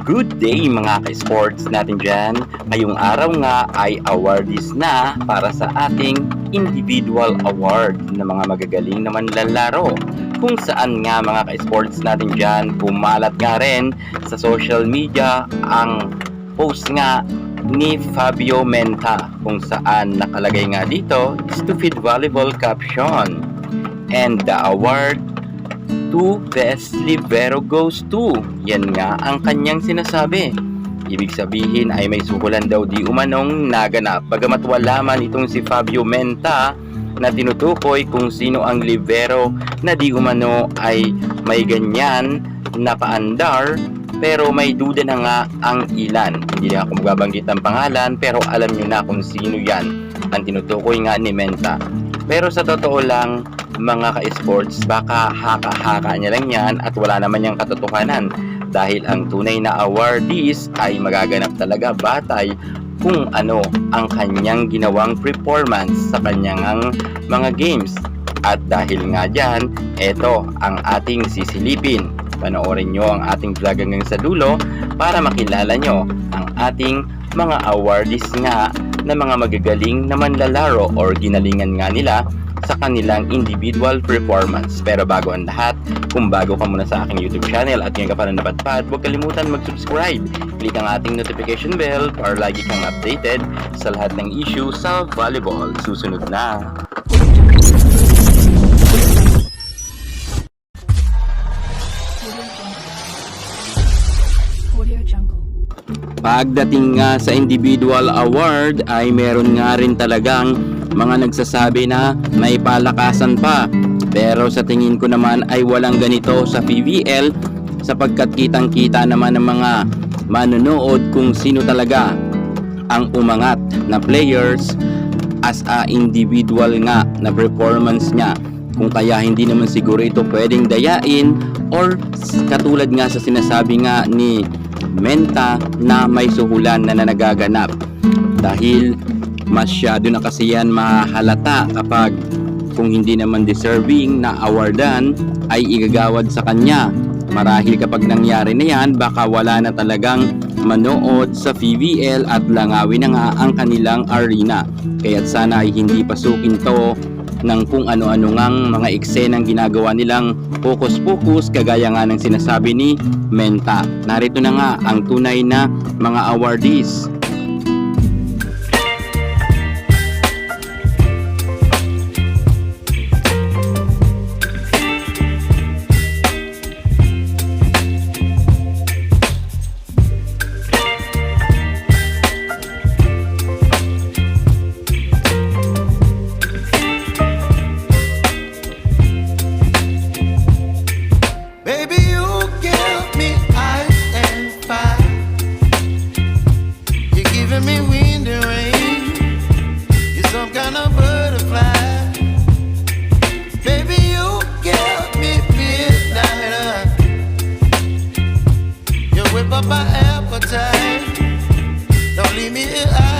Good day mga ka-sports natin dyan. Ngayong araw nga ay awardees na para sa ating individual award na mga magagaling na manlalaro. Kung saan nga mga ka-sports natin dyan, pumalat nga rin sa social media ang post nga ni Fabio Menta kung saan nakalagay nga dito, Stupid Volleyball caption. And the award to Best Libero goes to. Yan nga ang kanyang sinasabi. Ibig sabihin ay may sukulan daw di umanong naganap. Bagamat wala man itong si Fabio Menta na tinutukoy kung sino ang libero na di umano ay may ganyan na paandar, pero may duda na nga ang ilan. Hindi na ako magabanggit ang pangalan, pero alam nyo na kung sino yan ang tinutukoy nga ni Menta. Pero sa totoo lang mga ka-sports, baka haka-haka niya lang yan at wala naman yung katotohanan, dahil ang tunay na awardees ay magaganap talaga batay kung ano ang kanyang ginawang performance sa kanyang mga games. At dahil nga dyan, eto ang ating sisilipin. Panoorin nyo ang ating vlog hanggang sa dulo para makilala nyo ang ating mga awardees nga na mga magagaling na manlalaro or ginalingan nga nila sa kanilang individual performance. Pero bago ang lahat, kung bago ka muna sa aking YouTube channel at ngayon ka pa na napadpad, huwag kalimutan mag-subscribe. Click ang ating notification bell para lagi kang updated sa lahat ng issue sa volleyball. Susunod na! Pagdating nga sa individual award ay meron nga rin talagang mga nagsasabi na may palakasan pa. Pero sa tingin ko naman ay walang ganito sa PVL, sapagkat kitang-kita naman ng mga manonood kung sino talaga ang umangat na players as a individual nga na performance niya. Kung kaya hindi naman siguro ito pwedeng dayain or katulad nga sa sinasabi nga ni Menta na may suhulan na nagaganap, dahil masyado na kasi yan mahalata kapag kung hindi naman deserving na awardan ay igagawad sa kanya. Marahil kapag nangyari na yan, baka wala na talagang manood sa PVL at langawin na nga ang kanilang arena. Kaya't sana ay hindi pasukin to ng kung ano-ano ngang mga eksenang ginagawa nilang focus-focus kagaya nga ng sinasabi ni Menta. Narito na nga ang tunay na mga awardees. Me wind and rain, you're some kind of butterfly. Baby, you give me midnight. You whip up my appetite. Don't leave me here.